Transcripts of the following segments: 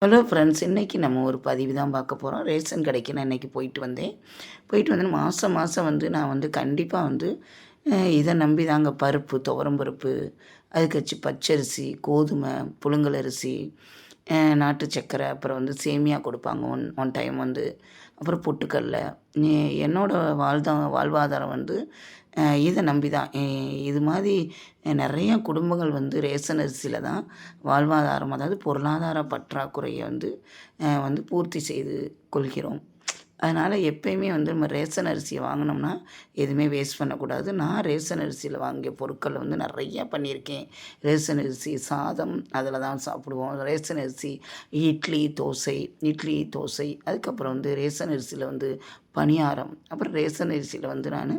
Hello friends, இன்றைக்கி நம்ம ஒரு பதிவு தான் பார்க்க போகிறோம். ரேஷன் கடைக்கு நான் இன்றைக்கி போயிட்டு வந்தேன். மாதம் மாதம் வந்து நான் வந்து கண்டிப்பாக வந்து இதை நம்பி தாங்க பருப்பு, துவரம் பருப்பு, அதுக்கடுத்து பச்சரிசி, கோதுமை, புழுங்கல் அரிசி, நாட்டு சர்க்கரை, அப்புறம் வந்து சேமியா கொடுப்பாங்க ஒன் ஒன் டைம் வந்து, அப்புறம் பொட்டுக்கடல. நீ என்னோடய வாழ்வாதாரம் வந்து இதை நம்பி தான். இது மாதிரி நிறையா குடும்பங்கள் வந்து ரேஷன் அரிசியில் தான் வாழ்வாதாரம், அதாவது பொருளாதார பற்றாக்குறையை வந்து வந்து பூர்த்தி செய்து கொள்கிறோம். அதனால் எப்பயுமே வந்து நம்ம ரேஷன் அரிசியை வாங்கினோம்னா எதுவுமே வேஸ்ட் பண்ணக்கூடாது. நான் ரேஷன் அரிசியில் வாங்கிய பொருட்கள் வந்து நிறையா பண்ணியிருக்கேன். ரேஷன் அரிசி சாதம் அதில் தான் சாப்பிடுவோம். ரேஷன் அரிசி இட்லி தோசை, அதுக்கப்புறம் வந்து ரேஷன் அரிசியில் வந்து பணியாரம், அப்புறம் ரேஷன் அரிசியில் வந்து நான்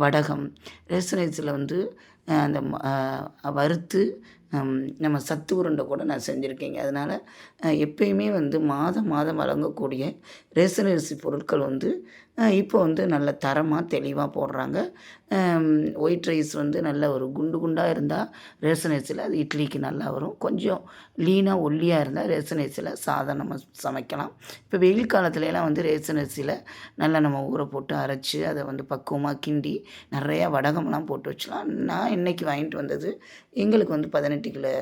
வடகம், ரேஷன் அரிசியில் வந்து அந்த வறுத்து நம்ம சத்து உருண்டை கூட நான் செஞ்சுருக்கேங்க. அதனால் எப்பயுமே வந்து மாதம் மாதம் வழங்கக்கூடிய ரேஷன் அரிசி பொருட்கள் வந்து இப்போ வந்து நல்ல தரமாக தெளிவாக போடுறாங்க. ஒயிட் ரைஸ் வந்து நல்ல ஒரு குண்டு குண்டாக இருந்தால் ரேஷன் அரிசியில் அது இட்லிக்கு நல்லா வரும். கொஞ்சம் லீனாக ஒல்லியாக இருந்தால் ரேஷன் அரிசியில் சாதம் நம்ம சமைக்கலாம். இப்போ வெயில் காலத்துலலாம் வந்து ரேஷன் அரிசியில் நல்லா நம்ம ஊற போட்டு அரைச்சி அதை வந்து பக்குவமாக கிண்டி நிறையா வடகம்லாம் போட்டு வச்சலாம். நான் இன்றைக்கி வாங்கிட்டு வந்தது எங்களுக்கு வந்து 18 கிலோ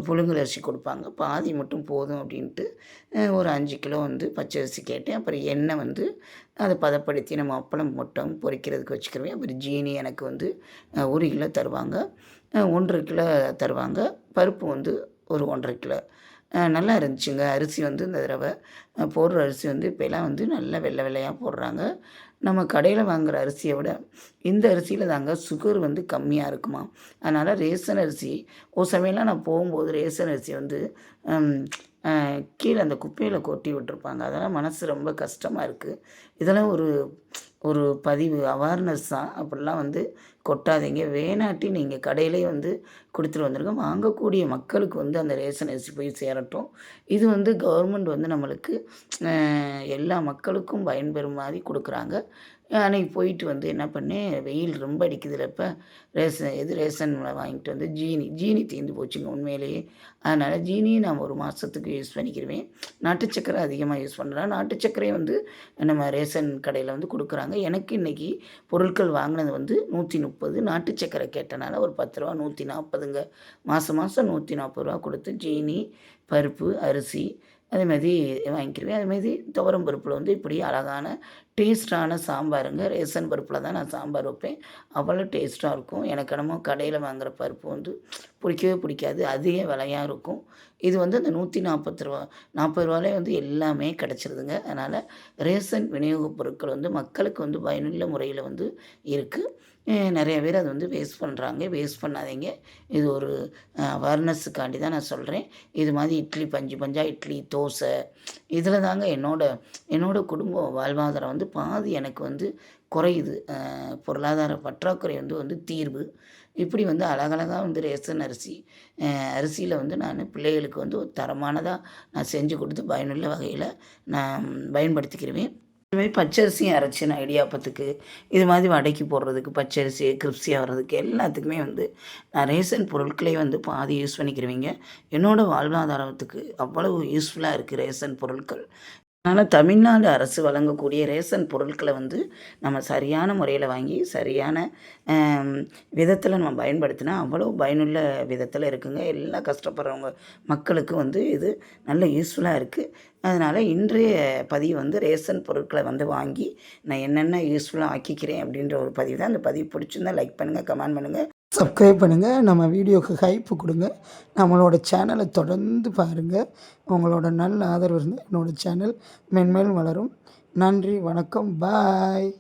புழுங்கல் அரிசி கொடுப்பாங்க. பாதி மட்டும் போதும் அப்படின்ட்டு ஒரு 5 கிலோ வந்து பச்சரிசி கேட்டேன். அப்புறம் எண்ணெய் வந்து அதை பதப்படுத்தி நம்ம அப்பளம் மட்டும் பொரிக்கிறதுக்கு வச்சுக்கிருவேன். அப்புறம் ஜீனி எனக்கு வந்து 1 கிலோ தருவாங்க, 1.5 கிலோ தருவாங்க. பருப்பு வந்து ஒரு 1.5 கிலோ. நல்லா இருந்துச்சுங்க. அரிசி வந்து இந்த தடவை போடுற அரிசி வந்து இப்போலாம் வந்து நல்லா வெள்ளை வெள்ளையாக போடுறாங்க. நம்ம கடையில் வாங்குகிற அரிசியை விட இந்த அரிசியில் தாங்க சுகர் வந்து கம்மியாக இருக்குமா. அதனால் ரேஷன் அரிசி ஒரு சமயம்லாம் நான் போகும்போது ரேஷன் அரிசி வந்து கீழே அந்த குப்பையில் கொட்டி விட்டுருப்பாங்க. அதெல்லாம் மனசு ரொம்ப கஷ்டமாக இருக்குது. இதெல்லாம் ஒரு ஒரு பதிவு அவேர்னஸ் தான். அப்படிலாம் வந்து கொட்டாதீங்க. வேணாட்டி நீங்கள் கடையிலே வந்து கொடுத்துட்டு வந்துருங்க. வாங்கக்கூடிய மக்களுக்கு வந்து அந்த ரேஷன் அரிசி போய் சேரட்டும். இது வந்து கவர்மெண்ட் வந்து நம்மளுக்கு எல்லா மக்களுக்கும் பயன்பெறும் மாதிரி கொடுக்குறாங்க. அன்றைக்கி போயிட்டு வந்து என்ன பண்ணேன், வெயில் ரொம்ப அடிக்குதுல்ல இப்போ, ரேஷனில் வாங்கிட்டு வந்து ஜீனி தீர்ந்து போச்சுங்க உண்மையிலேயே. அதனால் ஜீனியும் நான் ஒரு மாதத்துக்கு யூஸ் பண்ணிக்கிடுவேன். நாட்டு சர்க்கரை அதிகமாக யூஸ் பண்ணுறேன். நாட்டு சர்க்கரையை வந்து நம்ம ரேஷன் கடையில் வந்து கொடுக்குறாங்க. எனக்கு இன்றைக்கி பொருட்கள் வாங்கினது வந்து 130. நாட்டு சர்க்கரை கேட்டனால ஒரு 10 ரூபா 140ங்க. மாதம் மாதம் 140 ரூபா கொடுத்து ஜீனி, பருப்பு, அரிசி அதேமாதிரி வாங்கிக்கிடுவேன். அதுமாதிரி துவரம் பருப்பில் வந்து இப்படி அழகான டேஸ்ட்டான சாம்பாருங்க. ரேஷன் பருப்பில் தான் நான் சாம்பார் வைப்பேன். அவ்வளோ டேஸ்ட்டாக இருக்கும். எனக்கு என்னமோ கடையில் வாங்குகிற பருப்பு வந்து பிடிக்கவே பிடிக்காது. அதிக விலையாக இருக்கும். இது வந்து அந்த 140 ரூபா 40 ரூபாலே வந்து எல்லாமே கிடச்சிருதுங்க. அதனால் ரேஷன் விநியோகப் பொருட்கள் வந்து மக்களுக்கு வந்து பயனுள்ள முறையில் வந்து இருக்குது. நிறைய பேர் அதை வந்து வேஸ்ட் பண்ணுறாங்க. வேஸ்ட் பண்ணாதீங்க. இது ஒரு அவேர்னஸுக்காண்டி தான் நான் சொல்கிறேன். இது மாதிரி இட்லி பஞ்சாக இட்லி, தோசை இதில் தாங்க என்னோட குடும்ப வாழ்வாதாரம் வந்து பாதி எனக்கு வந்து குறையுது. பொருளாதார பற்றாக்குறை வந்து தீர்வு. இப்படி வந்து அழகழகாக வந்து ரேஷன் அரிசியில் வந்து நான் பிள்ளைகளுக்கு வந்து ஒரு தரமானதாக நான் செஞ்சு கொடுத்து பயனுள்ள வகையில் நான் பயன்படுத்திக்கிருவேன். இதுமாதிரி பச்சரிசியும் அரைச்சி நான் இடியாப்பத்துக்கு, இது மாதிரி வடைக்கு போடுறதுக்கு, பச்சரிசி கிரிப்ஸியாக வர்றதுக்கு எல்லாத்துக்குமே வந்து நான் ரேஷன் பொருட்களே வந்து பாதி யூஸ் பண்ணிக்கிருவீங்க. என்னோடய வாழ்வாதாரத்துக்கு அவ்வளவு யூஸ்ஃபுல்லாக இருக்குது ரேஷன் பொருட்கள். அதனால் தமிழ்நாடு அரசு வழங்கக்கூடிய ரேஷன் பொருட்களை வந்து நம்ம சரியான முறையில் வாங்கி சரியான விதத்தில் நம்ம பயன்படுத்தினா அவ்வளோ பயனுள்ள விதத்தில் இருக்குங்க. எல்லாம் கஷ்டப்படுறவங்க மக்களுக்கு வந்து இது நல்ல யூஸ்ஃபுல்லாக இருக்குது. அதனால் இன்றைய பதிவு வந்து ரேஷன் பொருட்களை வந்து வாங்கி நான் என்னென்ன யூஸ்ஃபுல்லாக ஆக்கிக்கிறேன் அப்படின்ற ஒரு பதிவு தான். அந்த பதிவு பிடிச்சிருந்தால் லைக் பண்ணுங்கள், கமெண்ட் பண்ணுங்கள், சப்ஸ்கிரைப் பண்ணுங்கள். நம்ம வீடியோவுக்கு ஹைப்பு கொடுங்க. நம்மளோட சேனலை தொடர்ந்து பாருங்கள். உங்களோட நல்ல ஆதரவு இருந்தால் என்னோடய சேனல் மென்மேலும் வளரும். நன்றி, வணக்கம், பாய்.